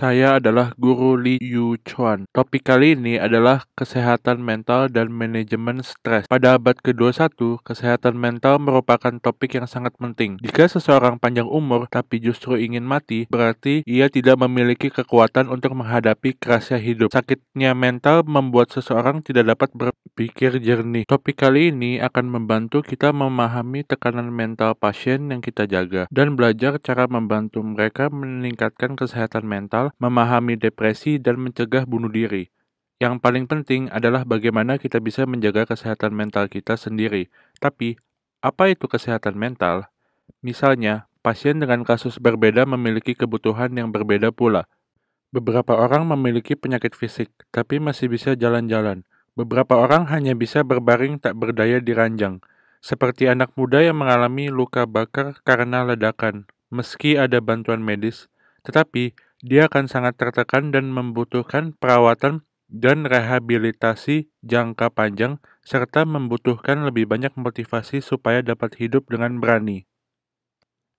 Saya adalah Guru Li Yu Chuan. Topik kali ini adalah kesehatan mental dan manajemen stres. Pada abad ke-21, kesehatan mental merupakan topik yang sangat penting. Jika seseorang panjang umur tapi justru ingin mati, berarti ia tidak memiliki kekuatan untuk menghadapi kerasnya hidup. Sakitnya mental membuat seseorang tidak dapat berpikir jernih. Topik kali ini akan membantu kita memahami tekanan mental pasien yang kita jaga dan belajar cara membantu mereka meningkatkan kesehatan mental, memahami depresi, dan mencegah bunuh diri. Yang paling penting adalah bagaimana kita bisa menjaga kesehatan mental kita sendiri. Tapi, apa itu kesehatan mental? Misalnya, pasien dengan kasus berbeda memiliki kebutuhan yang berbeda pula. Beberapa orang memiliki penyakit fisik, tapi masih bisa jalan-jalan. Beberapa orang hanya bisa berbaring tak berdaya di ranjang, seperti anak muda yang mengalami luka bakar karena ledakan. Meski ada bantuan medis, tetapi dia akan sangat tertekan dan membutuhkan perawatan dan rehabilitasi jangka panjang, serta membutuhkan lebih banyak motivasi supaya dapat hidup dengan berani.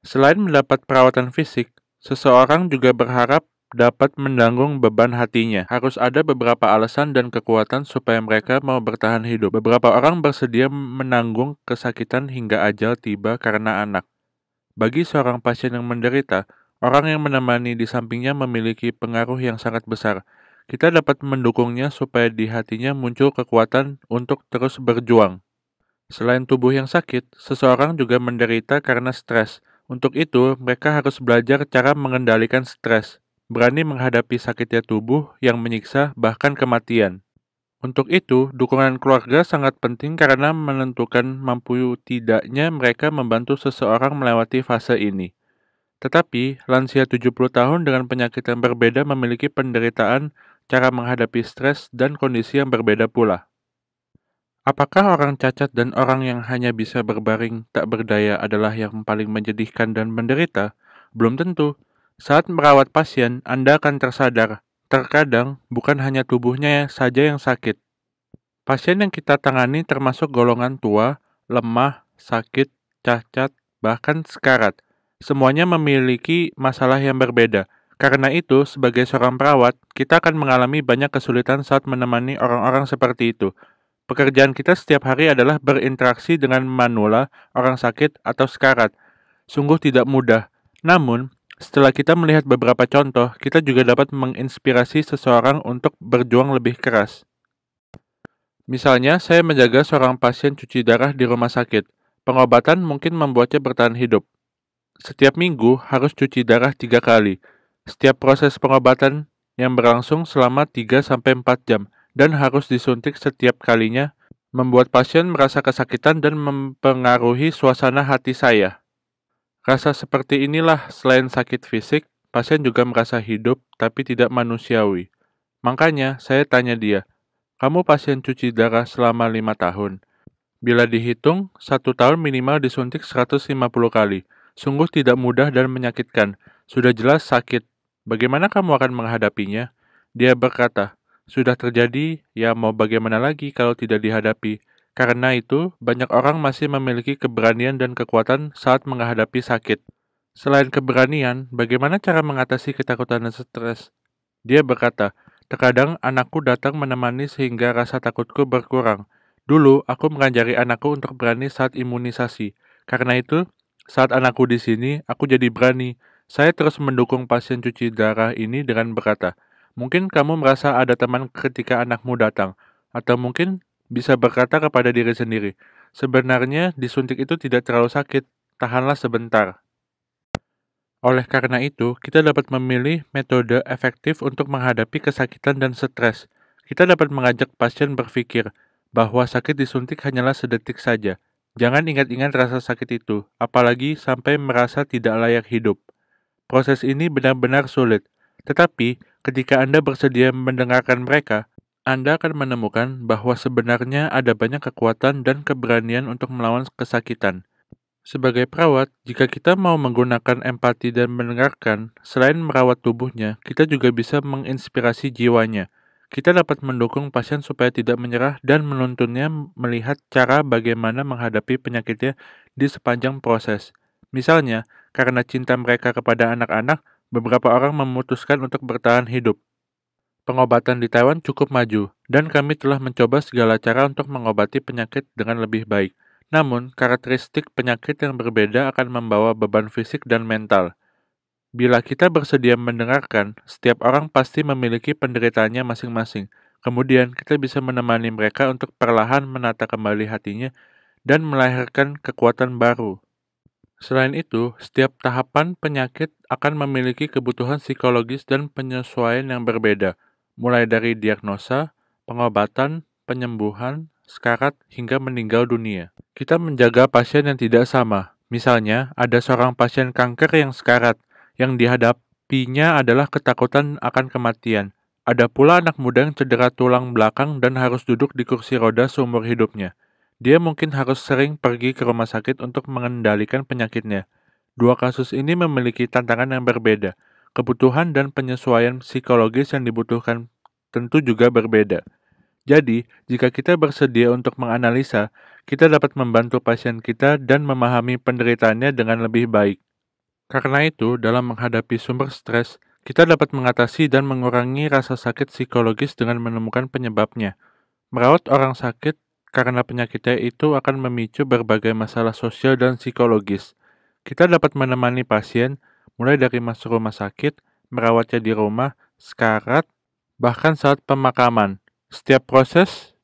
Selain mendapat perawatan fisik, seseorang juga berharap dapat menanggung beban hatinya. Harus ada beberapa alasan dan kekuatan supaya mereka mau bertahan hidup. Beberapa orang bersedia menanggung kesakitan hingga ajal tiba karena anak. Bagi seorang pasien yang menderita, orang yang menemani di sampingnya memiliki pengaruh yang sangat besar. Kita dapat mendukungnya supaya di hatinya muncul kekuatan untuk terus berjuang. Selain tubuh yang sakit, seseorang juga menderita karena stres. Untuk itu, mereka harus belajar cara mengendalikan stres, berani menghadapi sakitnya tubuh yang menyiksa, bahkan kematian. Untuk itu, dukungan keluarga sangat penting karena menentukan mampu tidaknya mereka membantu seseorang melewati fase ini. Tetapi, lansia 70 tahun dengan penyakit yang berbeda memiliki penderitaan, cara menghadapi stres, dan kondisi yang berbeda pula. Apakah orang cacat dan orang yang hanya bisa berbaring tak berdaya adalah yang paling menyedihkan dan menderita? Belum tentu. Saat merawat pasien, Anda akan tersadar, terkadang bukan hanya tubuhnya saja yang sakit. Pasien yang kita tangani termasuk golongan tua, lemah, sakit, cacat, bahkan sekarat. Semuanya memiliki masalah yang berbeda. Karena itu, sebagai seorang perawat, kita akan mengalami banyak kesulitan saat menemani orang-orang seperti itu. Pekerjaan kita setiap hari adalah berinteraksi dengan manula, orang sakit, atau sekarat. Sungguh tidak mudah. Namun, setelah kita melihat beberapa contoh, kita juga dapat menginspirasi seseorang untuk berjuang lebih keras. Misalnya, saya menjaga seorang pasien cuci darah di rumah sakit. Pengobatan mungkin membuatnya bertahan hidup. Setiap minggu harus cuci darah 3 kali. Setiap proses pengobatan yang berlangsung selama 3 sampai 4 jam dan harus disuntik setiap kalinya, membuat pasien merasa kesakitan dan mempengaruhi suasana hati saya. Rasa seperti inilah, selain sakit fisik, pasien juga merasa hidup tapi tidak manusiawi. Makanya saya tanya dia, kamu pasien cuci darah selama 5 tahun. Bila dihitung, 1 tahun minimal disuntik 150 kali. Sungguh tidak mudah dan menyakitkan. Sudah jelas sakit. Bagaimana kamu akan menghadapinya? Dia berkata, sudah terjadi, ya mau bagaimana lagi kalau tidak dihadapi. Karena itu, banyak orang masih memiliki keberanian dan kekuatan saat menghadapi sakit. Selain keberanian, bagaimana cara mengatasi ketakutan dan stres? Dia berkata, terkadang anakku datang menemani sehingga rasa takutku berkurang. Dulu, aku mengajari anakku untuk berani saat imunisasi. Karena itu, saat anakku di sini, aku jadi berani. Saya terus mendukung pasien cuci darah ini dengan berkata, mungkin kamu merasa ada teman ketika anakmu datang. Atau mungkin bisa berkata kepada diri sendiri, sebenarnya disuntik itu tidak terlalu sakit, tahanlah sebentar. Oleh karena itu, kita dapat memilih metode efektif untuk menghadapi kesakitan dan stres. Kita dapat mengajak pasien berpikir bahwa sakit disuntik hanyalah sedetik saja. Jangan ingat-ingat rasa sakit itu, apalagi sampai merasa tidak layak hidup. Proses ini benar-benar sulit, tetapi ketika Anda bersedia mendengarkan mereka, Anda akan menemukan bahwa sebenarnya ada banyak kekuatan dan keberanian untuk melawan kesakitan. Sebagai perawat, jika kita mau menggunakan empati dan mendengarkan, selain merawat tubuhnya, kita juga bisa menginspirasi jiwanya. Kita dapat mendukung pasien supaya tidak menyerah dan menuntunnya melihat cara bagaimana menghadapi penyakitnya di sepanjang proses. Misalnya, karena cinta mereka kepada anak-anak, beberapa orang memutuskan untuk bertahan hidup. Pengobatan di Taiwan cukup maju, dan kami telah mencoba segala cara untuk mengobati penyakit dengan lebih baik. Namun, karakteristik penyakit yang berbeda akan membawa beban fisik dan mental. Bila kita bersedia mendengarkan, setiap orang pasti memiliki penderitaannya masing-masing. Kemudian, kita bisa menemani mereka untuk perlahan menata kembali hatinya dan melahirkan kekuatan baru. Selain itu, setiap tahapan penyakit akan memiliki kebutuhan psikologis dan penyesuaian yang berbeda, mulai dari diagnosa, pengobatan, penyembuhan, sekarat, hingga meninggal dunia. Kita menjaga pasien yang tidak sama. Misalnya, ada seorang pasien kanker yang sekarat, yang dihadapinya adalah ketakutan akan kematian. Ada pula anak muda yang cedera tulang belakang dan harus duduk di kursi roda seumur hidupnya. Dia mungkin harus sering pergi ke rumah sakit untuk mengendalikan penyakitnya. Dua kasus ini memiliki tantangan yang berbeda. Kebutuhan dan penyesuaian psikologis yang dibutuhkan tentu juga berbeda. Jadi, jika kita bersedia untuk menganalisa, kita dapat membantu pasien kita dan memahami penderitaannya dengan lebih baik. Karena itu, dalam menghadapi sumber stres, kita dapat mengatasi dan mengurangi rasa sakit psikologis dengan menemukan penyebabnya. Merawat orang sakit karena penyakitnya itu akan memicu berbagai masalah sosial dan psikologis. Kita dapat menemani pasien mulai dari masuk rumah sakit, merawatnya di rumah, sekarat, bahkan saat pemakaman. Setiap proses,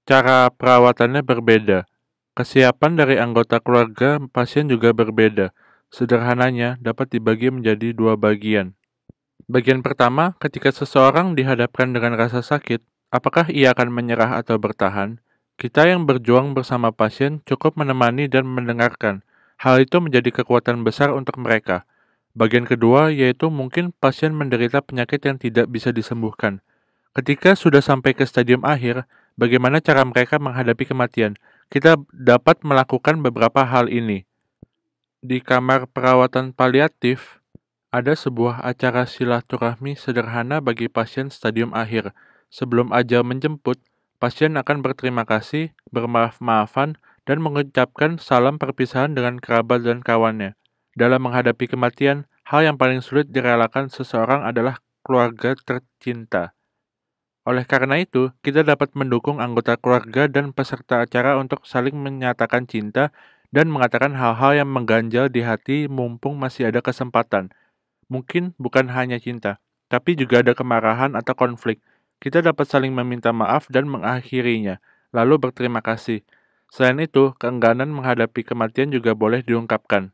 cara perawatannya berbeda. Kesiapan dari anggota keluarga pasien juga berbeda. Sederhananya dapat dibagi menjadi dua bagian. Bagian pertama, ketika seseorang dihadapkan dengan rasa sakit, apakah ia akan menyerah atau bertahan? Kita yang berjuang bersama pasien cukup menemani dan mendengarkan. Hal itu menjadi kekuatan besar untuk mereka. Bagian kedua yaitu mungkin pasien menderita penyakit yang tidak bisa disembuhkan. Ketika sudah sampai ke stadium akhir, bagaimana cara mereka menghadapi kematian? Kita dapat melakukan beberapa hal ini. Di kamar perawatan paliatif, ada sebuah acara silaturahmi sederhana bagi pasien stadium akhir. Sebelum ajal menjemput, pasien akan berterima kasih, bermaaf-maafan, dan mengucapkan salam perpisahan dengan kerabat dan kawannya. Dalam menghadapi kematian, hal yang paling sulit direlakan seseorang adalah keluarga tercinta. Oleh karena itu, kita dapat mendukung anggota keluarga dan peserta acara untuk saling menyatakan cinta dan mengatakan hal-hal yang mengganjal di hati mumpung masih ada kesempatan. Mungkin bukan hanya cinta, tapi juga ada kemarahan atau konflik. Kita dapat saling meminta maaf dan mengakhirinya, lalu berterima kasih. Selain itu, keengganan menghadapi kematian juga boleh diungkapkan.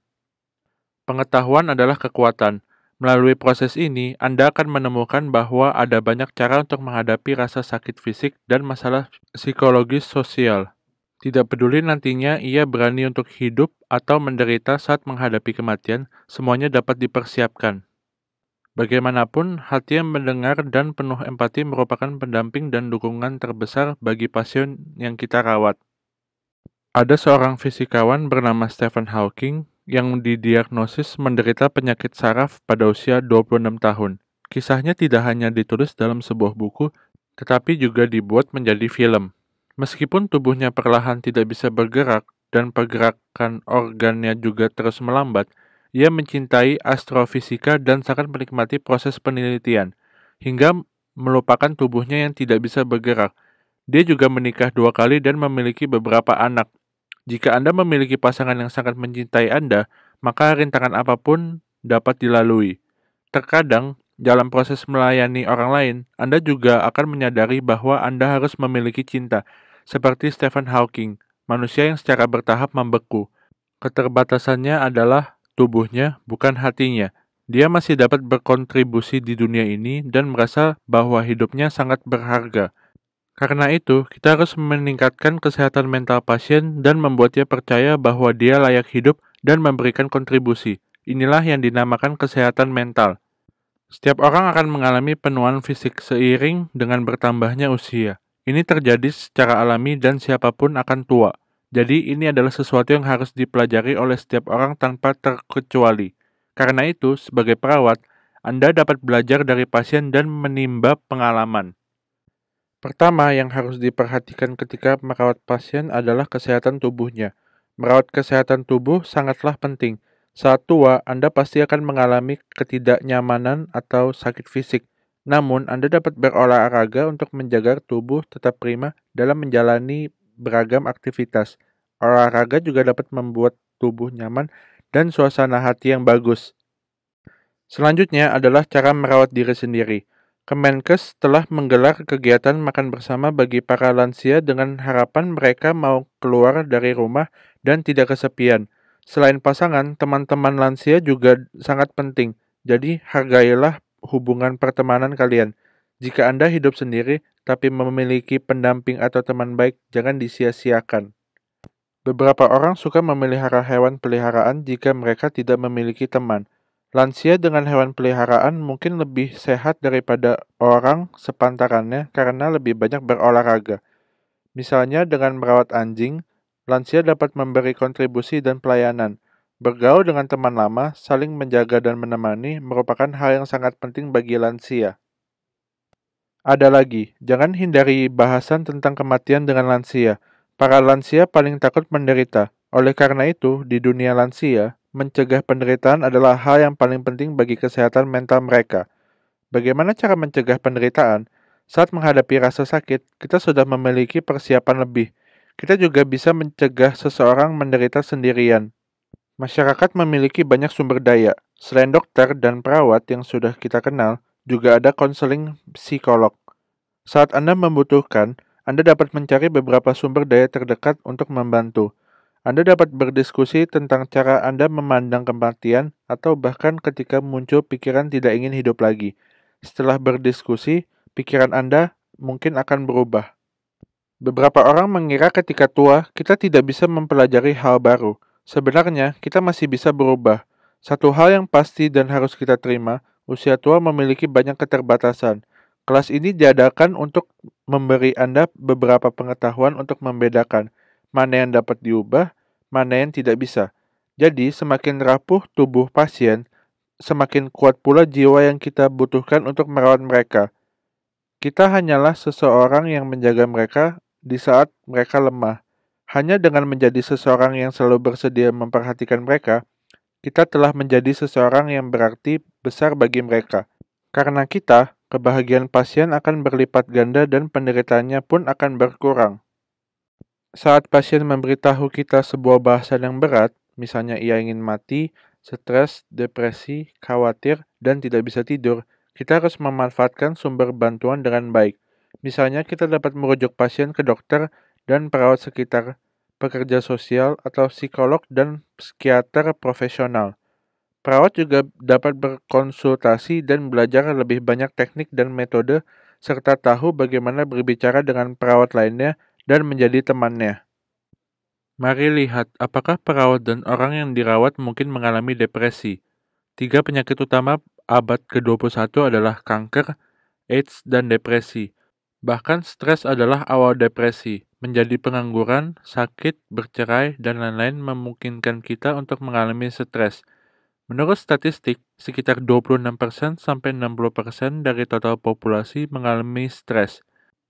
Pengetahuan adalah kekuatan. Melalui proses ini, Anda akan menemukan bahwa ada banyak cara untuk menghadapi rasa sakit fisik dan masalah psikologis sosial. Tidak peduli nantinya ia berani untuk hidup atau menderita saat menghadapi kematian, semuanya dapat dipersiapkan. Bagaimanapun, hati yang mendengar dan penuh empati merupakan pendamping dan dukungan terbesar bagi pasien yang kita rawat. Ada seorang fisikawan bernama Stephen Hawking yang didiagnosis menderita penyakit saraf pada usia 26 tahun. Kisahnya tidak hanya ditulis dalam sebuah buku, tetapi juga dibuat menjadi film. Meskipun tubuhnya perlahan tidak bisa bergerak dan pergerakan organnya juga terus melambat, ia mencintai astrofisika dan sangat menikmati proses penelitian, hingga melupakan tubuhnya yang tidak bisa bergerak. Dia juga menikah 2 kali dan memiliki beberapa anak. Jika Anda memiliki pasangan yang sangat mencintai Anda, maka rintangan apapun dapat dilalui. Terkadang, dalam proses melayani orang lain, Anda juga akan menyadari bahwa Anda harus memiliki cinta, seperti Stephen Hawking, manusia yang secara bertahap membeku. Keterbatasannya adalah tubuhnya, bukan hatinya. Dia masih dapat berkontribusi di dunia ini dan merasa bahwa hidupnya sangat berharga. Karena itu, kita harus meningkatkan kesehatan mental pasien dan membuatnya percaya bahwa dia layak hidup dan memberikan kontribusi. Inilah yang dinamakan kesehatan mental. Setiap orang akan mengalami penuaan fisik seiring dengan bertambahnya usia. Ini terjadi secara alami dan siapapun akan tua. Jadi ini adalah sesuatu yang harus dipelajari oleh setiap orang tanpa terkecuali. Karena itu, sebagai perawat, Anda dapat belajar dari pasien dan menimba pengalaman. Pertama yang harus diperhatikan ketika merawat pasien adalah kesehatan tubuhnya. Merawat kesehatan tubuh sangatlah penting. Saat tua, Anda pasti akan mengalami ketidaknyamanan atau sakit fisik. Namun, Anda dapat berolahraga untuk menjaga tubuh tetap prima dalam menjalani beragam aktivitas. Olahraga juga dapat membuat tubuh nyaman dan suasana hati yang bagus. Selanjutnya adalah cara merawat diri sendiri. Kemenkes telah menggelar kegiatan makan bersama bagi para lansia dengan harapan mereka mau keluar dari rumah dan tidak kesepian. Selain pasangan, teman-teman lansia juga sangat penting. Jadi, hargailah hubungan pertemanan kalian. Jika Anda hidup sendiri tapi memiliki pendamping atau teman baik, jangan disia-siakan. Beberapa orang suka memelihara hewan peliharaan jika mereka tidak memiliki teman. Lansia dengan hewan peliharaan mungkin lebih sehat daripada orang sepantarannya karena lebih banyak berolahraga. Misalnya dengan merawat anjing, lansia dapat memberi kontribusi dan pelayanan. Bergaul dengan teman lama, saling menjaga dan menemani merupakan hal yang sangat penting bagi lansia. Ada lagi, jangan hindari bahasan tentang kematian dengan lansia. Para lansia paling takut menderita. Oleh karena itu, di dunia lansia, mencegah penderitaan adalah hal yang paling penting bagi kesehatan mental mereka. Bagaimana cara mencegah penderitaan? Saat menghadapi rasa sakit, kita sudah memiliki persiapan lebih. Kita juga bisa mencegah seseorang menderita sendirian. Masyarakat memiliki banyak sumber daya. Selain dokter dan perawat yang sudah kita kenal, juga ada konseling psikolog. Saat Anda membutuhkan, Anda dapat mencari beberapa sumber daya terdekat untuk membantu. Anda dapat berdiskusi tentang cara Anda memandang kematian atau bahkan ketika muncul pikiran tidak ingin hidup lagi. Setelah berdiskusi, pikiran Anda mungkin akan berubah. Beberapa orang mengira ketika tua, kita tidak bisa mempelajari hal baru. Sebenarnya, kita masih bisa berubah. Satu hal yang pasti dan harus kita terima, usia tua memiliki banyak keterbatasan. Kelas ini diadakan untuk memberi Anda beberapa pengetahuan untuk membedakan mana yang dapat diubah, mana yang tidak bisa. Jadi, semakin rapuh tubuh pasien, semakin kuat pula jiwa yang kita butuhkan untuk merawat mereka. Kita hanyalah seseorang yang menjaga mereka di saat mereka lemah. Hanya dengan menjadi seseorang yang selalu bersedia memperhatikan mereka, kita telah menjadi seseorang yang berarti besar bagi mereka. Karena kita, kebahagiaan pasien akan berlipat ganda dan penderitaannya pun akan berkurang. Saat pasien memberitahu kita sebuah bahasan yang berat, misalnya ia ingin mati, stres, depresi, khawatir, dan tidak bisa tidur, kita harus memanfaatkan sumber bantuan dengan baik. Misalnya kita dapat merujuk pasien ke dokter dan perawat sekitar, pekerja sosial, atau psikolog dan psikiater profesional. Perawat juga dapat berkonsultasi dan belajar lebih banyak teknik dan metode, serta tahu bagaimana berbicara dengan perawat lainnya dan menjadi temannya. Mari lihat apakah perawat dan orang yang dirawat mungkin mengalami depresi. 3 penyakit utama abad ke-21 adalah kanker, AIDS, dan depresi. Bahkan stres adalah awal depresi. Menjadi pengangguran, sakit, bercerai, dan lain-lain memungkinkan kita untuk mengalami stres. Menurut statistik, sekitar 26% sampai 60% dari total populasi mengalami stres.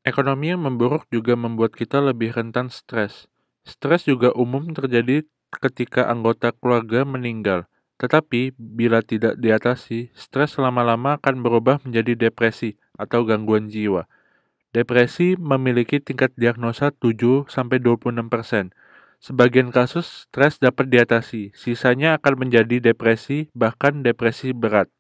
Ekonomi yang memburuk juga membuat kita lebih rentan stres. Stres juga umum terjadi ketika anggota keluarga meninggal. Tetapi, bila tidak diatasi, stres lama-lama akan berubah menjadi depresi atau gangguan jiwa. Depresi memiliki tingkat diagnosa 7-26%. Sebagian kasus stres dapat diatasi, sisanya akan menjadi depresi, bahkan depresi berat.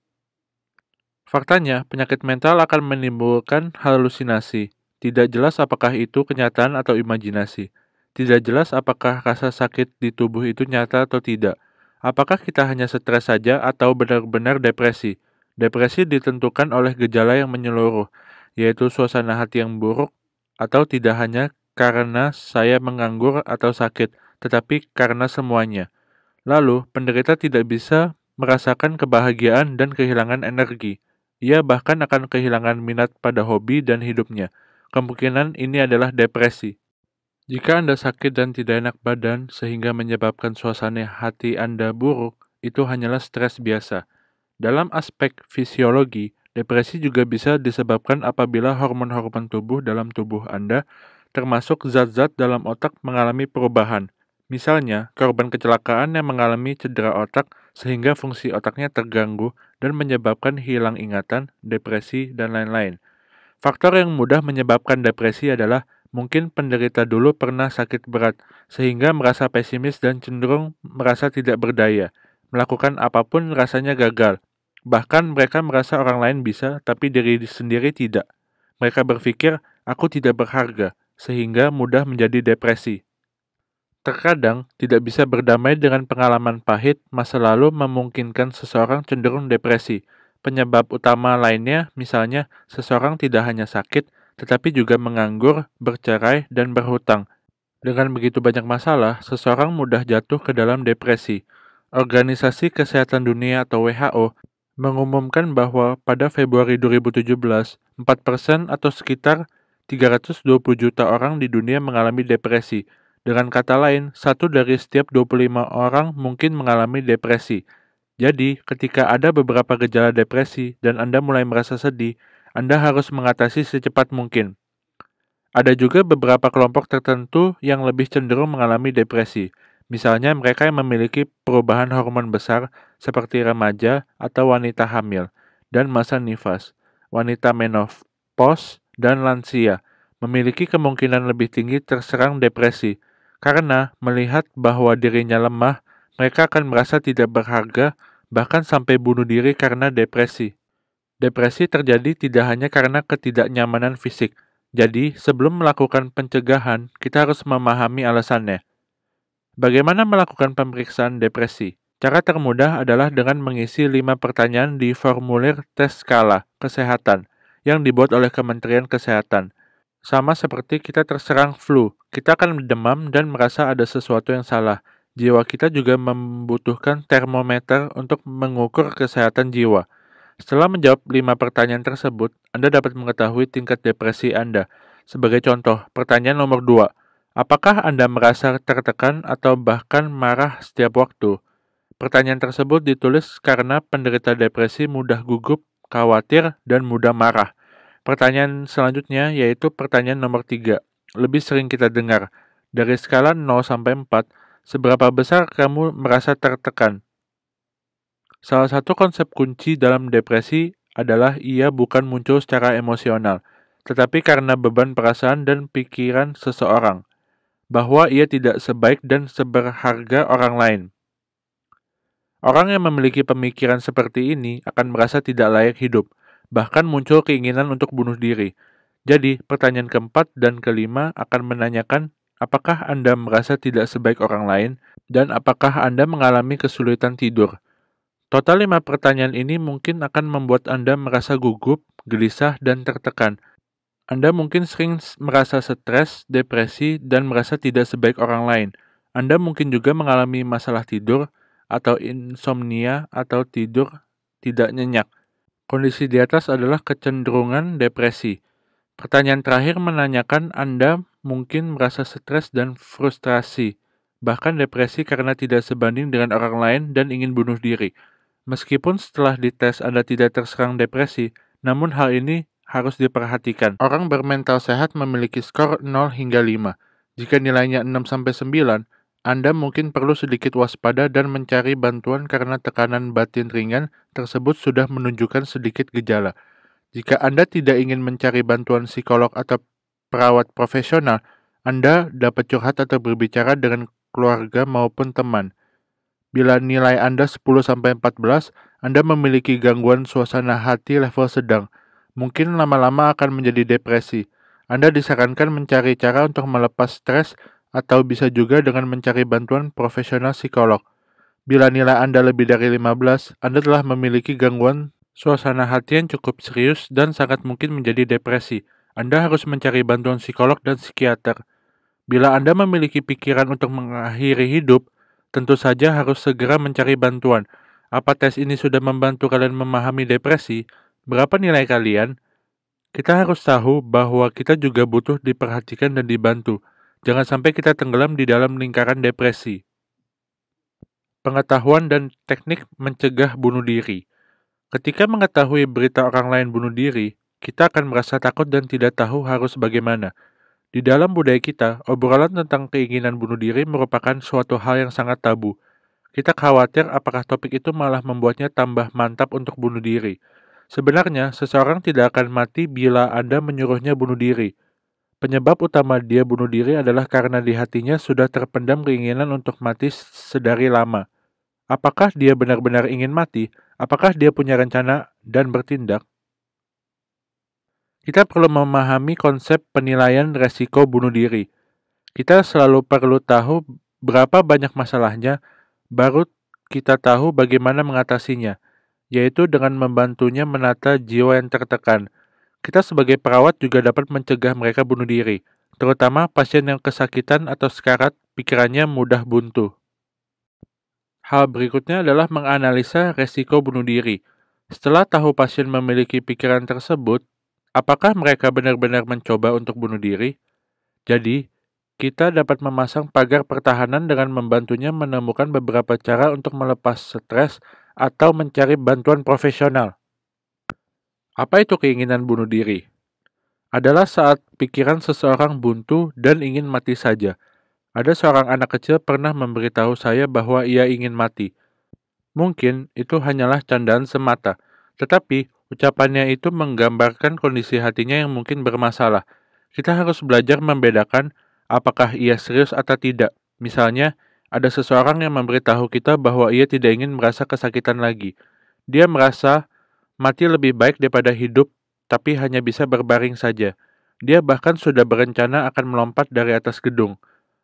Faktanya, penyakit mental akan menimbulkan halusinasi. Tidak jelas apakah itu kenyataan atau imajinasi. Tidak jelas apakah rasa sakit di tubuh itu nyata atau tidak. Apakah kita hanya stres saja atau benar-benar depresi? Depresi ditentukan oleh gejala yang menyeluruh, yaitu suasana hati yang buruk, atau tidak hanya karena saya menganggur atau sakit, tetapi karena semuanya. Lalu, penderita tidak bisa merasakan kebahagiaan dan kehilangan energi. Ia bahkan akan kehilangan minat pada hobi dan hidupnya. Kemungkinan ini adalah depresi. Jika Anda sakit dan tidak enak badan sehingga menyebabkan suasana hati Anda buruk, itu hanyalah stres biasa. Dalam aspek fisiologi, depresi juga bisa disebabkan apabila hormon-hormon tubuh dalam tubuh Anda, termasuk zat-zat dalam otak mengalami perubahan. Misalnya, korban kecelakaan yang mengalami cedera otak sehingga fungsi otaknya terganggu dan menyebabkan hilang ingatan, depresi, dan lain-lain. Faktor yang mudah menyebabkan depresi adalah mungkin penderita dulu pernah sakit berat, sehingga merasa pesimis dan cenderung merasa tidak berdaya. Melakukan apapun rasanya gagal. Bahkan mereka merasa orang lain bisa, tapi diri sendiri tidak. Mereka berpikir, aku tidak berharga, sehingga mudah menjadi depresi. Terkadang, tidak bisa berdamai dengan pengalaman pahit masa lalu memungkinkan seseorang cenderung depresi. Penyebab utama lainnya, misalnya, seseorang tidak hanya sakit, tetapi juga menganggur, bercerai, dan berhutang. Dengan begitu banyak masalah, seseorang mudah jatuh ke dalam depresi. Organisasi Kesehatan Dunia atau WHO mengumumkan bahwa pada Februari 2017, 4% atau sekitar 320 juta orang di dunia mengalami depresi. Dengan kata lain, 1 dari setiap 25 orang mungkin mengalami depresi. Jadi, ketika ada beberapa gejala depresi dan Anda mulai merasa sedih, Anda harus mengatasi secepat mungkin. Ada juga beberapa kelompok tertentu yang lebih cenderung mengalami depresi. Misalnya mereka yang memiliki perubahan hormon besar seperti remaja atau wanita hamil dan masa nifas, wanita menopause, dan lansia memiliki kemungkinan lebih tinggi terserang depresi. Karena melihat bahwa dirinya lemah, mereka akan merasa tidak berharga, bahkan sampai bunuh diri karena depresi. Depresi terjadi tidak hanya karena ketidaknyamanan fisik. Jadi, sebelum melakukan pencegahan, kita harus memahami alasannya. Bagaimana melakukan pemeriksaan depresi? Cara termudah adalah dengan mengisi 5 pertanyaan di formulir tes skala kesehatan yang dibuat oleh Kementerian Kesehatan. Sama seperti kita terserang flu, kita akan demam dan merasa ada sesuatu yang salah. Jiwa kita juga membutuhkan termometer untuk mengukur kesehatan jiwa. Setelah menjawab 5 pertanyaan tersebut, Anda dapat mengetahui tingkat depresi Anda. Sebagai contoh, pertanyaan nomor 2. Apakah Anda merasa tertekan atau bahkan marah setiap waktu? Pertanyaan tersebut ditulis karena penderita depresi mudah gugup, khawatir, dan mudah marah. Pertanyaan selanjutnya yaitu pertanyaan nomor 3. Lebih sering kita dengar. Dari skala 0 sampai 4, seberapa besar kamu merasa tertekan? Salah satu konsep kunci dalam depresi adalah ia bukan muncul secara emosional, tetapi karena beban perasaan dan pikiran seseorang, bahwa ia tidak sebaik dan seberharga orang lain. Orang yang memiliki pemikiran seperti ini akan merasa tidak layak hidup, bahkan muncul keinginan untuk bunuh diri. Jadi, pertanyaan keempat dan kelima akan menanyakan apakah Anda merasa tidak sebaik orang lain, dan apakah Anda mengalami kesulitan tidur. Total 5 pertanyaan ini mungkin akan membuat Anda merasa gugup, gelisah, dan tertekan. Anda mungkin sering merasa stres, depresi, dan merasa tidak sebaik orang lain. Anda mungkin juga mengalami masalah tidur, atau insomnia, atau tidur tidak nyenyak. Kondisi di atas adalah kecenderungan depresi. Pertanyaan terakhir menanyakan Anda mungkin merasa stres dan frustrasi, bahkan depresi karena tidak sebanding dengan orang lain dan ingin bunuh diri. Meskipun setelah dites Anda tidak terserang depresi, namun hal ini harus diperhatikan. Orang bermental sehat memiliki skor 0 hingga 5. Jika nilainya 6-9, Anda mungkin perlu sedikit waspada dan mencari bantuan karena tekanan batin ringan tersebut sudah menunjukkan sedikit gejala. Jika Anda tidak ingin mencari bantuan psikolog atau perawat profesional, Anda dapat curhat atau berbicara dengan keluarga maupun teman. Bila nilai Anda 10-14, Anda memiliki gangguan suasana hati level sedang. Mungkin lama-lama akan menjadi depresi. Anda disarankan mencari cara untuk melepas stres atau bisa juga dengan mencari bantuan profesional psikolog. Bila nilai Anda lebih dari 15, Anda telah memiliki gangguan suasana hati yang cukup serius dan sangat mungkin menjadi depresi. Anda harus mencari bantuan psikolog dan psikiater. Bila Anda memiliki pikiran untuk mengakhiri hidup, tentu saja harus segera mencari bantuan. Apa tes ini sudah membantu kalian memahami depresi? Berapa nilai kalian? Kita harus tahu bahwa kita juga butuh diperhatikan dan dibantu. Jangan sampai kita tenggelam di dalam lingkaran depresi. Pengetahuan dan teknik mencegah bunuh diri. Ketika mengetahui berita orang lain bunuh diri, kita akan merasa takut dan tidak tahu harus bagaimana. Di dalam budaya kita, obrolan tentang keinginan bunuh diri merupakan suatu hal yang sangat tabu. Kita khawatir apakah topik itu malah membuatnya tambah mantap untuk bunuh diri. Sebenarnya, seseorang tidak akan mati bila Anda menyuruhnya bunuh diri. Penyebab utama dia bunuh diri adalah karena di hatinya sudah terpendam keinginan untuk mati sedari lama. Apakah dia benar-benar ingin mati? Apakah dia punya rencana dan bertindak? Kita perlu memahami konsep penilaian resiko bunuh diri. Kita selalu perlu tahu berapa banyak masalahnya, baru kita tahu bagaimana mengatasinya, yaitu dengan membantunya menata jiwa yang tertekan. Kita sebagai perawat juga dapat mencegah mereka bunuh diri, terutama pasien yang kesakitan atau sekarat, pikirannya mudah buntu. Hal berikutnya adalah menganalisa resiko bunuh diri. Setelah tahu pasien memiliki pikiran tersebut, apakah mereka benar-benar mencoba untuk bunuh diri? Jadi, kita dapat memasang pagar pertahanan dengan membantunya menemukan beberapa cara untuk melepas stres atau mencari bantuan profesional. Apa itu keinginan bunuh diri? Adalah saat pikiran seseorang buntu dan ingin mati saja. Ada seorang anak kecil pernah memberitahu saya bahwa ia ingin mati. Mungkin itu hanyalah candaan semata, tetapi ucapannya itu menggambarkan kondisi hatinya yang mungkin bermasalah. Kita harus belajar membedakan apakah ia serius atau tidak. Misalnya, ada seseorang yang memberitahu kita bahwa ia tidak ingin merasa kesakitan lagi. Dia merasa mati lebih baik daripada hidup, tapi hanya bisa berbaring saja. Dia bahkan sudah berencana akan melompat dari atas gedung.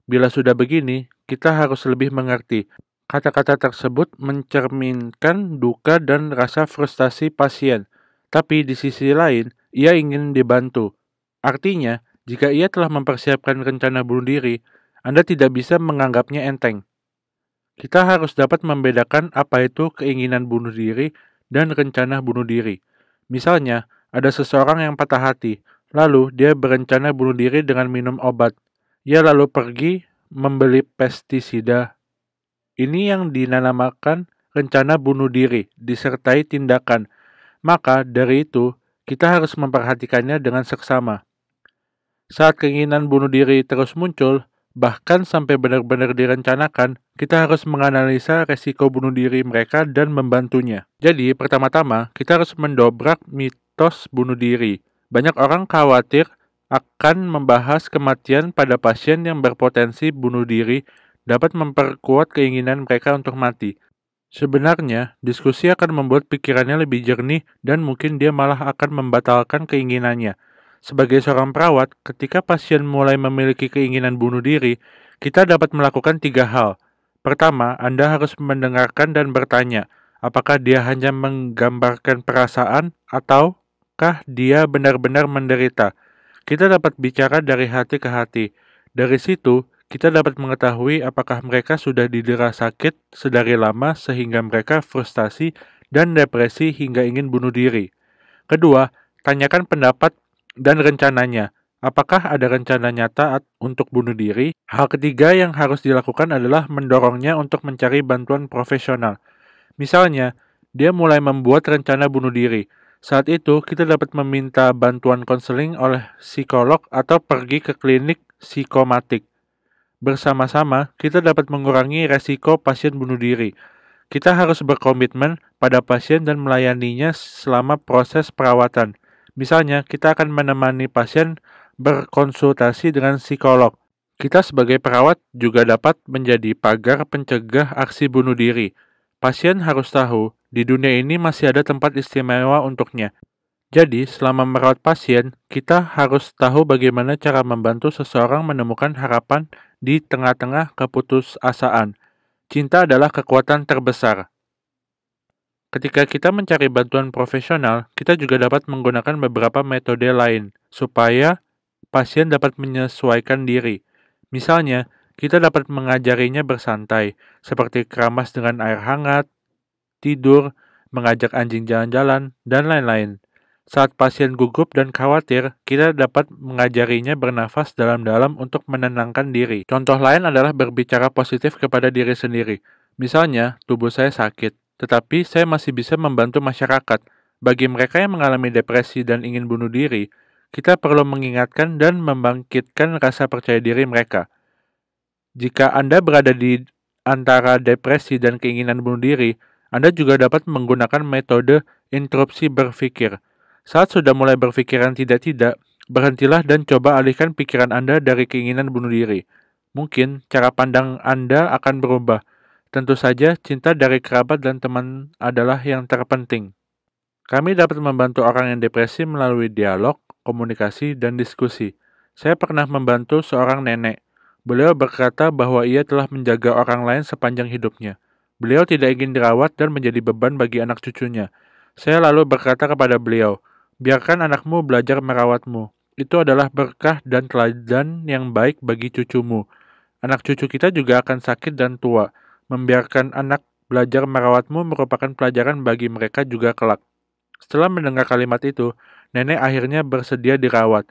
Bila sudah begini, kita harus lebih mengerti. Kata-kata tersebut mencerminkan duka dan rasa frustasi pasien. Tapi di sisi lain, ia ingin dibantu. Artinya, jika ia telah mempersiapkan rencana bunuh diri, Anda tidak bisa menganggapnya enteng. Kita harus dapat membedakan apa itu keinginan bunuh diri dan rencana bunuh diri. Misalnya, ada seseorang yang patah hati, lalu dia berencana bunuh diri dengan minum obat. Ia lalu pergi membeli pestisida. Ini yang dinamakan rencana bunuh diri, disertai tindakan. Maka dari itu, kita harus memperhatikannya dengan seksama. Saat keinginan bunuh diri terus muncul, bahkan sampai benar-benar direncanakan, kita harus menganalisa resiko bunuh diri mereka dan membantunya. Jadi, pertama-tama, kita harus mendobrak mitos bunuh diri. Banyak orang khawatir akan membahas kematian pada pasien yang berpotensi bunuh diri dapat memperkuat keinginan mereka untuk mati. Sebenarnya, diskusi akan membuat pikirannya lebih jernih dan mungkin dia malah akan membatalkan keinginannya. Sebagai seorang perawat, ketika pasien mulai memiliki keinginan bunuh diri, kita dapat melakukan 3 hal. Pertama, Anda harus mendengarkan dan bertanya, apakah dia hanya menggambarkan perasaan ataukah dia benar-benar menderita. Kita dapat bicara dari hati ke hati. Dari situ, kita dapat mengetahui apakah mereka sudah didera sakit sedari lama sehingga mereka frustasi dan depresi hingga ingin bunuh diri. Kedua, tanyakan pendapat dan rencananya. Apakah ada rencana nyata untuk bunuh diri? Hal ketiga yang harus dilakukan adalah mendorongnya untuk mencari bantuan profesional. Misalnya, dia mulai membuat rencana bunuh diri. Saat itu, kita dapat meminta bantuan konseling oleh psikolog atau pergi ke klinik psikomatik. Bersama-sama, kita dapat mengurangi resiko pasien bunuh diri. Kita harus berkomitmen pada pasien dan melayaninya selama proses perawatan. Misalnya, kita akan menemani pasien berkonsultasi dengan psikolog. Kita sebagai perawat juga dapat menjadi pagar pencegah aksi bunuh diri. Pasien harus tahu, di dunia ini masih ada tempat istimewa untuknya. Jadi, selama merawat pasien, kita harus tahu bagaimana cara membantu seseorang menemukan harapan di tengah-tengah keputusasaan. Cinta adalah kekuatan terbesar. Ketika kita mencari bantuan profesional, kita juga dapat menggunakan beberapa metode lain supaya pasien dapat menyesuaikan diri. Misalnya, kita dapat mengajarinya bersantai, seperti keramas dengan air hangat, tidur, mengajak anjing jalan-jalan, dan lain-lain. Saat pasien gugup dan khawatir, kita dapat mengajarinya bernafas dalam-dalam untuk menenangkan diri. Contoh lain adalah berbicara positif kepada diri sendiri. Misalnya, tubuh saya sakit, tetapi saya masih bisa membantu masyarakat. Bagi mereka yang mengalami depresi dan ingin bunuh diri, kita perlu mengingatkan dan membangkitkan rasa percaya diri mereka. Jika Anda berada di antara depresi dan keinginan bunuh diri, Anda juga dapat menggunakan metode interupsi berpikir. Saat sudah mulai berpikiran tidak-tidak, berhentilah dan coba alihkan pikiran Anda dari keinginan bunuh diri. Mungkin cara pandang Anda akan berubah. Tentu saja, cinta dari kerabat dan teman adalah yang terpenting. Kami dapat membantu orang yang depresi melalui dialog, komunikasi, dan diskusi. Saya pernah membantu seorang nenek. Beliau berkata bahwa ia telah menjaga orang lain sepanjang hidupnya. Beliau tidak ingin dirawat dan menjadi beban bagi anak cucunya. Saya lalu berkata kepada beliau, biarkan anakmu belajar merawatmu. Itu adalah berkah dan teladan yang baik bagi cucumu. Anak cucu kita juga akan sakit dan tua. Membiarkan anak belajar merawatmu merupakan pelajaran bagi mereka juga kelak. Setelah mendengar kalimat itu, nenek akhirnya bersedia dirawat.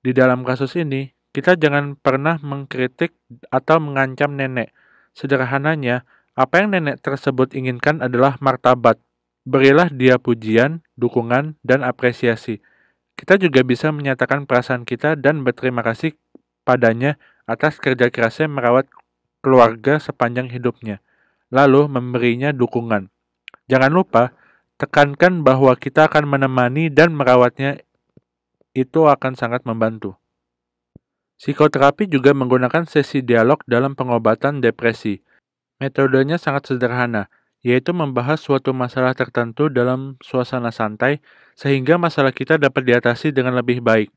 Di dalam kasus ini, kita jangan pernah mengkritik atau mengancam nenek. Sederhananya, apa yang nenek tersebut inginkan adalah martabat. Berilah dia pujian, dukungan, dan apresiasi. Kita juga bisa menyatakan perasaan kita dan berterima kasih padanya atas kerja kerasnya merawat keluarga sepanjang hidupnya, lalu memberinya dukungan. Jangan lupa, tekankan bahwa kita akan menemani dan merawatnya, itu akan sangat membantu. Psikoterapi juga menggunakan sesi dialog dalam pengobatan depresi. Metodenya sangat sederhana, yaitu membahas suatu masalah tertentu dalam suasana santai, sehingga masalah kita dapat diatasi dengan lebih baik.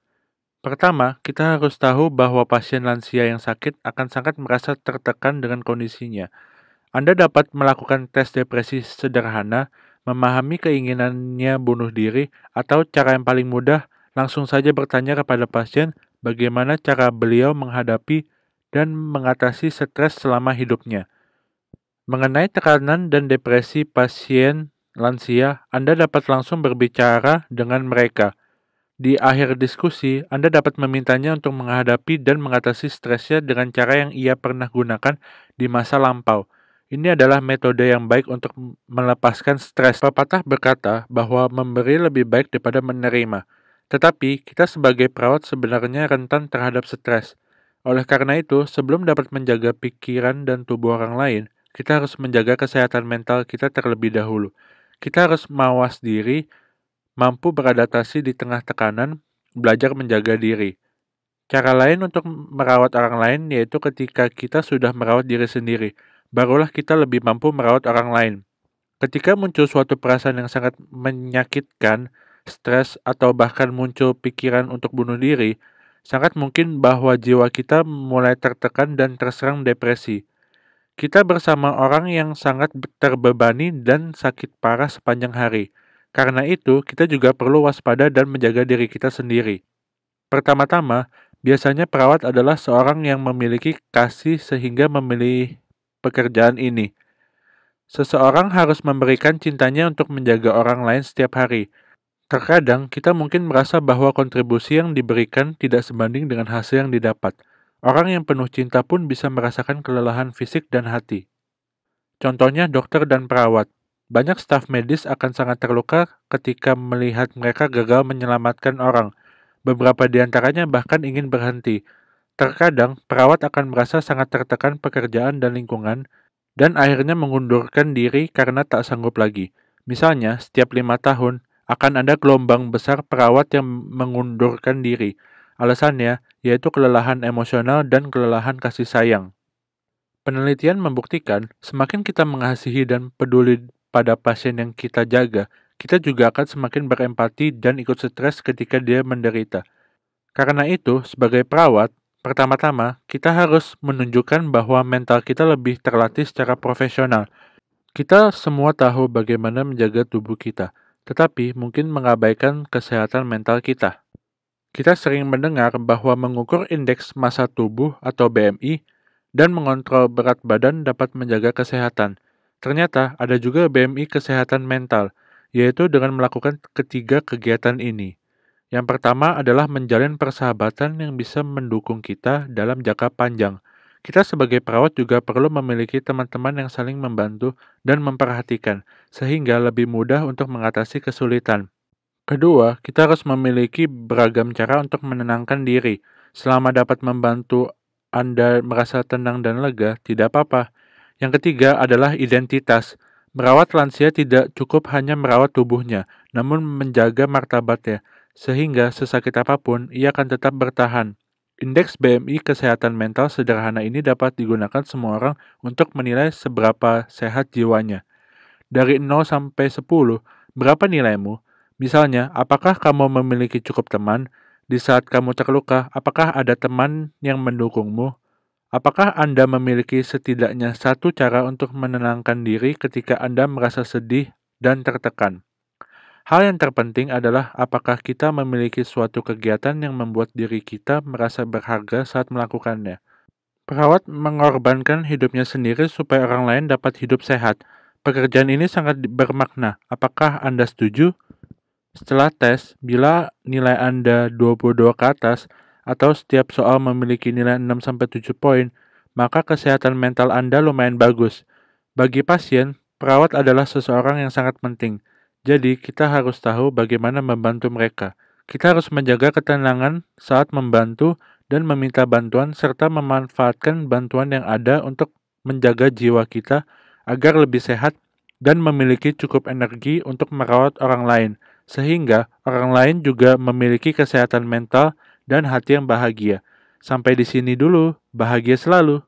Pertama, kita harus tahu bahwa pasien lansia yang sakit akan sangat merasa tertekan dengan kondisinya. Anda dapat melakukan tes depresi sederhana, memahami keinginannya bunuh diri, atau cara yang paling mudah, langsung saja bertanya kepada pasien bagaimana cara beliau menghadapi dan mengatasi stres selama hidupnya. Mengenai tekanan dan depresi pasien lansia, Anda dapat langsung berbicara dengan mereka. Di akhir diskusi, Anda dapat memintanya untuk menghadapi dan mengatasi stresnya dengan cara yang ia pernah gunakan di masa lampau. Ini adalah metode yang baik untuk melepaskan stres. Pepatah berkata bahwa memberi lebih baik daripada menerima. Tetapi, kita sebagai perawat sebenarnya rentan terhadap stres. Oleh karena itu, sebelum dapat menjaga pikiran dan tubuh orang lain, kita harus menjaga kesehatan mental kita terlebih dahulu. Kita harus mawas diri, mampu beradaptasi di tengah tekanan, belajar menjaga diri. Cara lain untuk merawat orang lain yaitu ketika kita sudah merawat diri sendiri, barulah kita lebih mampu merawat orang lain. Ketika muncul suatu perasaan yang sangat menyakitkan, stres, atau bahkan muncul pikiran untuk bunuh diri, sangat mungkin bahwa jiwa kita mulai tertekan dan terserang depresi. Kita bersama orang yang sangat terbebani dan sakit parah sepanjang hari. Karena itu, kita juga perlu waspada dan menjaga diri kita sendiri. Pertama-tama, biasanya perawat adalah seorang yang memiliki kasih sehingga memilih pekerjaan ini. Seseorang harus memberikan cintanya untuk menjaga orang lain setiap hari. Terkadang, kita mungkin merasa bahwa kontribusi yang diberikan tidak sebanding dengan hasil yang didapat. Orang yang penuh cinta pun bisa merasakan kelelahan fisik dan hati. Contohnya dokter dan perawat. Banyak staf medis akan sangat terluka ketika melihat mereka gagal menyelamatkan orang. Beberapa di antaranya bahkan ingin berhenti. Terkadang, perawat akan merasa sangat tertekan pekerjaan dan lingkungan, dan akhirnya mengundurkan diri karena tak sanggup lagi. Misalnya, setiap 5 tahun, akan ada gelombang besar perawat yang mengundurkan diri. Alasannya, yaitu kelelahan emosional dan kelelahan kasih sayang. Penelitian membuktikan, semakin kita mengasihi dan peduli pada pasien yang kita jaga, kita juga akan semakin berempati dan ikut stres ketika dia menderita. Karena itu, sebagai perawat, pertama-tama kita harus menunjukkan bahwa mental kita lebih terlatih secara profesional. Kita semua tahu bagaimana menjaga tubuh kita, tetapi mungkin mengabaikan kesehatan mental kita. Kita sering mendengar bahwa mengukur indeks massa tubuh atau BMI dan mengontrol berat badan dapat menjaga kesehatan. Ternyata ada juga BMI kesehatan mental, yaitu dengan melakukan ketiga kegiatan ini. Yang pertama adalah menjalin persahabatan yang bisa mendukung kita dalam jangka panjang. Kita sebagai perawat juga perlu memiliki teman-teman yang saling membantu dan memperhatikan, sehingga lebih mudah untuk mengatasi kesulitan. Kedua, kita harus memiliki beragam cara untuk menenangkan diri. Selama dapat membantu Anda merasa tenang dan lega, tidak apa-apa. Yang ketiga adalah identitas. Merawat lansia tidak cukup hanya merawat tubuhnya, namun menjaga martabatnya, sehingga sesakit apapun ia akan tetap bertahan. Indeks BMI kesehatan mental sederhana ini dapat digunakan semua orang untuk menilai seberapa sehat jiwanya. Dari 0 sampai 10, berapa nilaimu? Misalnya, apakah kamu memiliki cukup teman? Di saat kamu terluka, apakah ada teman yang mendukungmu? Apakah Anda memiliki setidaknya satu cara untuk menenangkan diri ketika Anda merasa sedih dan tertekan? Hal yang terpenting adalah apakah kita memiliki suatu kegiatan yang membuat diri kita merasa berharga saat melakukannya. Perawat mengorbankan hidupnya sendiri supaya orang lain dapat hidup sehat. Pekerjaan ini sangat bermakna. Apakah Anda setuju? Setelah tes, bila nilai Anda 22 ke atas, atau setiap soal memiliki nilai 6-7 poin, maka kesehatan mental Anda lumayan bagus. Bagi pasien, perawat adalah seseorang yang sangat penting. Jadi, kita harus tahu bagaimana membantu mereka. Kita harus menjaga ketenangan saat membantu dan meminta bantuan serta memanfaatkan bantuan yang ada untuk menjaga jiwa kita agar lebih sehat dan memiliki cukup energi untuk merawat orang lain, sehingga orang lain juga memiliki kesehatan mental dan hati yang bahagia. Sampai di sini dulu, bahagia selalu.